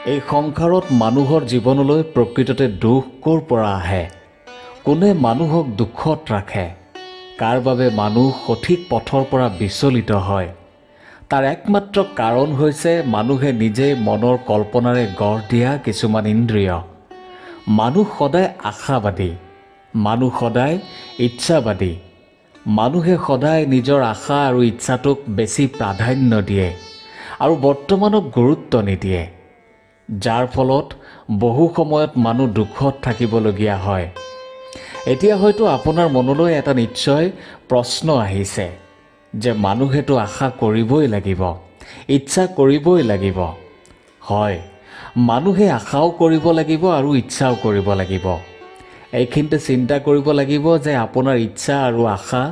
এই সংসাৰত মানুহৰ জীৱনলৈ প্ৰকৃততে দুখ ক'ৰ পৰা আহে? কোনে মানুহক দুখত ৰাখে? কাৰ বাবে মানুহ সঠিক পথৰ পৰা বিচলিত হয়? তাৰ একমাত্ৰ কাৰণ হৈছে মানুহে নিজে মনৰ কল্পনাৰে গঢ় দিয়া কিছুমান ইন্দ্ৰিয়। মানুহ সদায় আশাবাদী, মানুহ সদায় ইচ্ছাবাদী। মানুহে সদায় নিজৰ আশা আৰু ইচ্ছাটোক বেছি প্ৰাধান্য দিয়ে আৰু বৰ্তমানক গুৰুত্ব নিদিয়ে, যাৰ ফলত বহু সময়ত মানুহ দুখত থাকিবলগীয়া হয়। এতিয়া হয়তো আপোনাৰ মনলৈ এটা নিশ্চয় প্ৰশ্ন আহিছে যে মানুহেতো আশা কৰিবই লাগিব, ইচ্ছা কৰিবই লাগিব। হয়, মানুহে আশাও কৰিব লাগিব আৰু ইচ্ছাও কৰিব লাগিব। এইখিনিতে চিন্তা কৰিব লাগিব যে আপোনাৰ ইচ্ছা আৰু আশা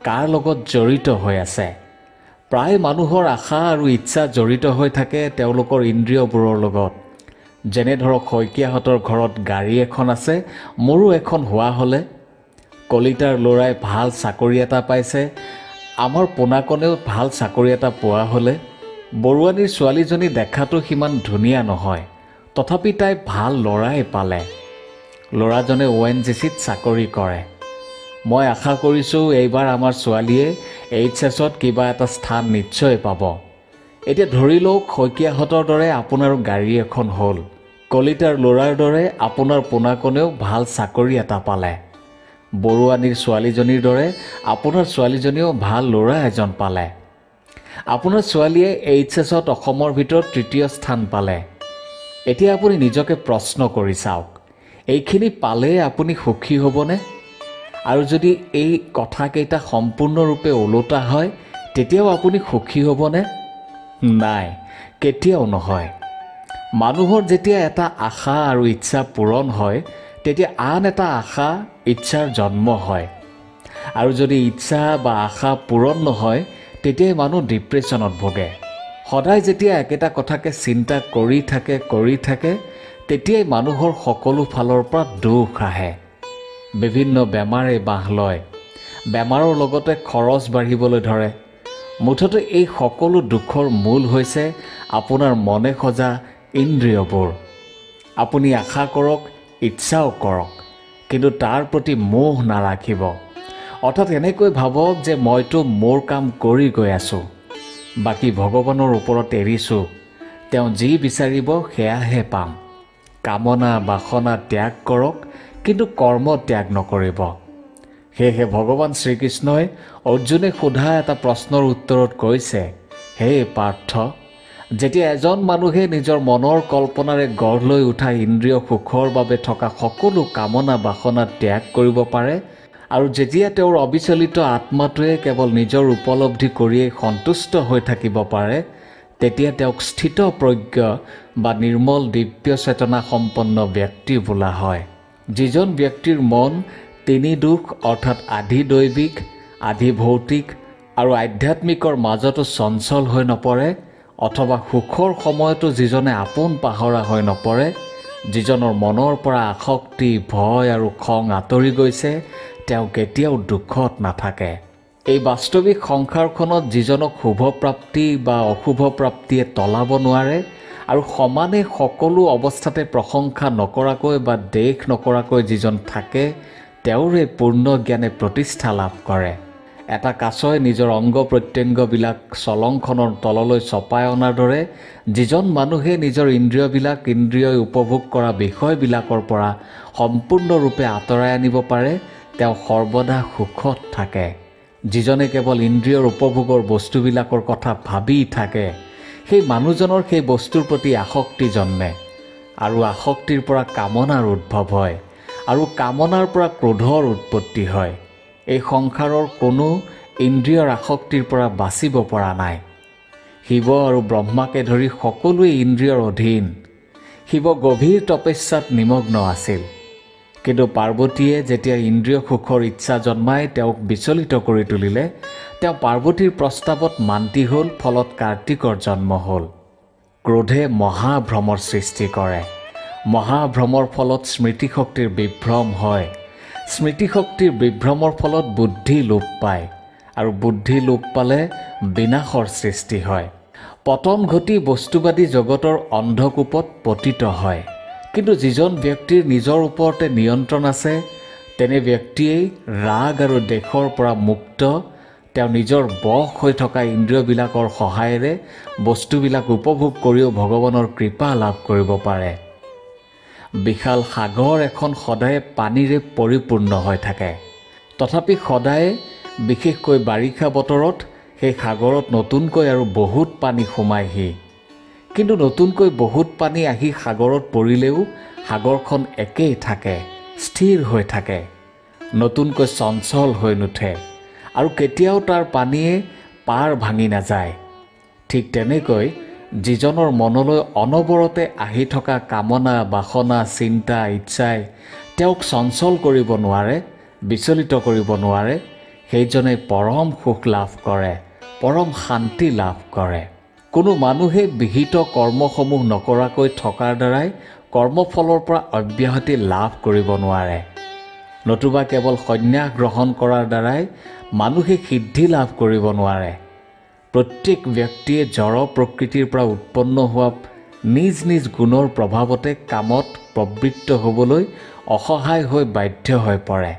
কাৰ লগত জড়িত হৈ আছে। প্ৰায় মানুহৰ আশা আৰু ইচ্ছা জড়িত হৈ থাকে তেওঁলোকৰ ইন্দ্ৰিয়বোৰৰ লগত। যেনে ধৰক শইকীয়াহঁতৰ ঘৰত গাড়ী এখন আছে, মোৰো এখন হোৱা হ'লে। কলিতাৰ ল'ৰাই ভাল চাকৰি এটা পাইছে, আমাৰ পোনাকণেও ভাল চাকৰি এটা পোৱা হ'লে। বৰুৱানীৰ ছোৱালীজনী দেখাটো সিমান ধুনীয়া নহয়, তথাপি তাই ভাল ল'ৰাই পালে। ল'ৰাজনে ONGCত চাকৰি কৰে। মই আশা কৰিছোঁ এইবাৰ আমাৰ ছোৱালীয়ে HSত কিবা এটা স্থান নিশ্চয় পাব। এতিয়া ধৰি লওক শইকীয়াহঁতৰ দৰে আপোনাৰো গাড়ী এখন হ'ল, কলিতাৰ ল'ৰাৰ দৰে আপোনাৰ পোনাকণেও ভাল চাকৰি এটা পালে। বৰুৱানীৰ ছোৱালীজনীৰ দৰে আপোনাৰ ছোৱালীজনীয়েও ভাল ল'ৰা এজন পালে। আপোনাৰ ছোৱালীয়ে HSত অসমৰ ভিতৰত ৩য় স্থান পালে। এতিয়া আপুনি নিজকে প্ৰশ্ন কৰি চাওক, এইখিনি পালে আপুনি সুখী হ'বনে? আৰু যদি এই কথাকেইটা সম্পূৰ্ণৰূপে ওলোটা হয়, তেতিয়াও আপুনি সুখী হ'বনে? নাই, কেতিয়াও নহয়। মানুহৰ যেতিয়া এটা আশা আৰু ইচ্ছা পূৰণ হয়, তেতিয়া আন এটা আশা ইচ্ছাৰ জন্ম হয়। আৰু যদি ইচ্ছা বা আশা পূৰণ নহয়, তেতিয়াই মানুহ ডিপ্ৰেশ্যনত ভোগে। সদায় যেতিয়া একেটা কথাকে চিন্তা কৰি থাকে, তেতিয়াই মানুহৰ সকলো ফালৰ পৰা দুখ আহে। বিভিন্ন বেমাৰে বাহ লয়, বেমাৰৰ লগতে খৰচ বাঢ়িবলৈ ধৰে। মুঠতে এই সকলো দুখৰ মূল হৈছে আপোনাৰ মনে সজা ইন্দ্ৰিয়বোৰ। আপুনি আশা কৰক, ইচ্ছাও কৰক, কিন্তু তাৰ প্ৰতি মোহ নাৰাখিব। অৰ্থাৎ এনেকৈ ভাবক যে মইতো মোৰ কাম কৰি গৈ আছোঁ, বাকী ভগৱানৰ ওপৰত এৰিছোঁ, তেওঁ যি বিচাৰিব সেয়াহে পাম। কামনা বাসনা ত্যাগ কৰক, কিন্তু কৰ্ম ত্যাগ নকৰিব। সেয়েহে ভগৱান শ্ৰীকৃষ্ণই অৰ্জুনে সোধা এটা প্ৰশ্নৰ উত্তৰত কৈছে, হে পাৰ্থ, যেতিয়া এজন মানুহে নিজৰ মনৰ কল্পনাৰে গঢ় লৈ উঠা ইন্দ্ৰিয় সুখৰ বাবে থকা সকলো কামনা বাসনা ত্যাগ কৰিব পাৰে আৰু যেতিয়া তেওঁৰ অবিচলিত আত্মাটোৱে কেৱল নিজৰ উপলব্ধি কৰিয়েই সন্তুষ্ট হৈ থাকিব পাৰে, তেতিয়া তেওঁক স্থিতপ্ৰজ্ঞ বা নিৰ্মল দিব্য চেতনা সম্পন্ন ব্যক্তি বোলা হয়। যিজন ব্যক্তিৰ মন তিনি দুখ অৰ্থাৎ আধি দৈবিক, আধি ভৌতিক আৰু আধ্যাত্মিকৰ মাজতো চঞ্চল হৈ নপৰে, অথবা সুখৰ সময়তো যিজনে আপোন পাহৰা হৈ নপৰে, যিজনৰ মনৰ পৰা আসক্তি, ভয় আৰু খং আঁতৰি গৈছে, তেওঁ কেতিয়াও দুখত নাথাকে। এই বাস্তৱিক সংসাৰখনত যিজনক শুভপ্ৰাপ্তি বা অশুভ প্ৰাপ্তিয়ে তলাব নোৱাৰে আৰু সমানে সকলো অৱস্থাতে প্ৰশংসা নকৰাকৈ বা দেশ নকৰাকৈ যিজন থাকে, তেওঁৰে পূৰ্ণ জ্ঞানে প্ৰতিষ্ঠা লাভ কৰে। এটা কাছই নিজৰ অংগ প্ৰত্যংগবিলাক চলংখনৰ তললৈ চপাই অনাৰ দৰে যিজন মানুহে নিজৰ ইন্দ্ৰিয়ই উপভোগ কৰা বিষয়বিলাকৰ পৰা সম্পূৰ্ণৰূপে আঁতৰাই আনিব পাৰে, তেওঁ সৰ্বদা সুখত থাকে। যিজনে কেৱল ইন্দ্ৰিয়ৰ উপভোগৰ বস্তুবিলাকৰ কথা ভাবি থাকে, সেই মানুহজনৰ সেই বস্তুৰ প্ৰতি আসক্তি জন্মে আৰু আসক্তিৰ পৰা কামনাৰ উদ্ভৱ হয় আৰু কামনাৰ পৰা ক্ৰোধৰ উৎপত্তি হয়। এই সংসাৰৰ কোনো ইন্দ্ৰিয়ৰ আসক্তিৰ পৰা বাচিব পৰা নাই। শিৱ আৰু ব্ৰহ্মাকে ধৰি সকলোৱে ইন্দ্ৰিয়ৰ অধীন। শিৱ গভীৰ তপস্যাত নিমগ্ন আছিল, কিন্তু পাৰ্বতীয়ে যেতিয়া ইন্দ্ৰিয় সুখৰ ইচ্ছা জন্মাই তেওঁক বিচলিত কৰি তুলিলে, তেওঁ পাৰ্বতীৰ প্ৰস্তাৱত মান্তি হ'ল, ফলত কাৰ্তিকৰ জন্ম হ'ল। ক্ৰোধে মহাভ্ৰমৰ সৃষ্টি কৰে। মহাভ্ৰমৰ ফলত স্মৃতিশক্তিৰ বিভ্ৰম হয়। স্মৃতিশক্তিৰ বিভ্ৰমৰ ফলত বুদ্ধি লোপ পায় আৰু বুদ্ধি লোপ পালে বিনাশৰ সৃষ্টি হয়। পতন ঘটি বস্তুবাদী জগতৰ অন্ধকূপত পতিত হয়। কিন্তু যিজন ব্যক্তিৰ নিজৰ ওপৰতে নিয়ন্ত্ৰণ আছে তেনে ব্যক্তিয়েই ৰাগ আৰু দেশৰ পৰা মুক্ত। তেওঁ নিজৰ বশ হৈ থকা ইন্দ্ৰিয়বিলাকৰ সহায়েৰে বস্তুবিলাক উপভোগ কৰিও ভগৱানৰ কৃপা লাভ কৰিব পাৰে। বিশাল সাগৰ এখন সদায়ে পানীৰে পৰিপূৰ্ণ হৈ থাকে। তথাপি সদায়ে বিশেষকৈ বাৰিষা বতৰত সেই সাগৰত নতুনকৈ আৰু বহুত পানী সোমায়হি। কিন্তু নতুনকৈ বহুত পানী আহি সাগৰত পৰিলেও সাগৰখন একেই থাকে, স্থিৰ হৈ থাকে, নতুনকৈ চঞ্চল হৈ নুঠে আৰু কেতিয়াও তাৰ পানীয়ে পাৰ ভাঙি নাযায়। ঠিক তেনেকৈ যিজনৰ মনলৈ অনবৰতে আহি থকা কামনা, বাসনা, চিন্তা, ইচ্ছাই তেওঁক চঞ্চল কৰিব নোৱাৰে, বিচলিত কৰিব নোৱাৰে, সেইজনে পৰম সুখ লাভ কৰে, পৰম শান্তি লাভ কৰে। কোনো মানুহে বিহিত কৰ্মসমূহ নকৰাকৈ থকাৰ দ্বাৰাই কৰ্মফলৰ পৰা অব্যাহতি লাভ কৰিব নোৱাৰে। নতুবা কেৱল সন্ন্যাস গ্ৰহণ কৰাৰ দ্বাৰাই মানুহে সিদ্ধি লাভ কৰিব নোৱাৰে। প্ৰত্যেক ব্যক্তিয়ে জড় প্ৰকৃতিৰ পৰা উৎপন্ন হোৱা নিজ নিজ গুণৰ প্ৰভাৱতে কামত প্ৰবৃত্ত হ'বলৈ অসহায় হৈ বাধ্য হৈ পৰে।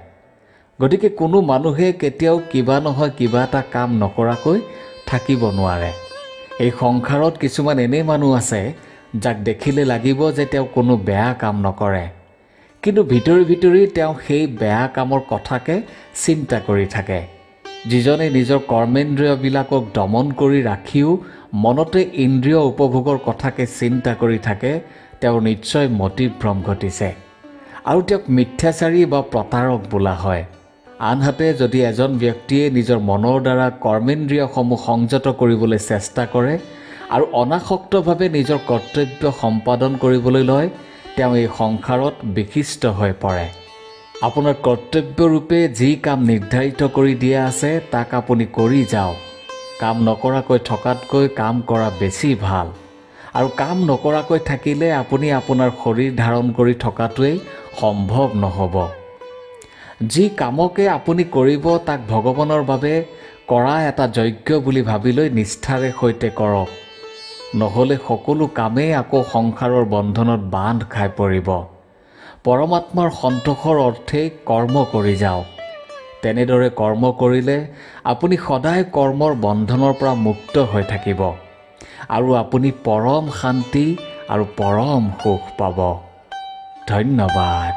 গতিকে কোনো মানুহে কেতিয়াও কিবা নহয় কিবা এটা কাম নকৰাকৈ থাকিব নোৱাৰে। এই সংসাৰত কিছুমান এনে মানুহ আছে যাক দেখিলে লাগিব যে তেওঁ কোনো বেয়া কাম নকৰে, কিন্তু ভিতৰি ভিতৰি তেওঁ সেই বেয়া কামৰ কথাকে চিন্তা কৰি থাকে। যিজনে নিজৰ কৰ্মেন্দ্ৰিয়বিলাকক দমন কৰি ৰাখিও মনতে ইন্দ্ৰিয় উপভোগৰ কথাকে চিন্তা কৰি থাকে, তেওঁৰ নিশ্চয় মতিভ্ৰম ঘটিছে আৰু তেওঁক মিথ্যাচাৰী বা প্ৰতাৰক বোলা হয়। আনহাতে যদি এজন ব্যক্তিয়ে নিজৰ মনৰ দ্বাৰা কৰ্মেন্দ্ৰিয়সমূহ সংযত কৰিবলৈ চেষ্টা কৰে আৰু অনাসক্তভাৱে নিজৰ কৰ্তব্য সম্পাদন কৰিবলৈ লয়, তেওঁ এই সংসাৰত বিশিষ্ট হৈ পৰে। আপোনাৰ কৰ্তব্যৰূপে যি কাম নিৰ্ধাৰিত কৰি দিয়া আছে তাক আপুনি কৰি যাওক। কাম নকৰাকৈ থকাতকৈ কাম কৰা বেছি ভাল। আৰু কাম নকৰাকৈ থাকিলে আপুনি আপোনাৰ শৰীৰ ধাৰণ কৰি থকাটোৱেই সম্ভৱ নহ'ব। যি কামকে আপুনি কৰিব তাক ভগৱানৰ বাবে কৰা এটা যজ্ঞ বুলি ভাবি লৈ নিষ্ঠাৰে সৈতে কৰক। নহ'লে সকলো কামেই আকৌ সংসাৰৰ বন্ধনত বান্ধ খাই পৰিব। পৰমাত্মাৰ সন্তোষৰ অৰ্থেই কৰ্ম কৰি যাওক। তেনেদৰে কৰ্ম কৰিলে আপুনি সদায় কৰ্মৰ বন্ধনৰ পৰা মুক্ত হৈ থাকিব আৰু আপুনি পৰম শান্তি আৰু পৰম সুখ পাব। ধন্যবাদ।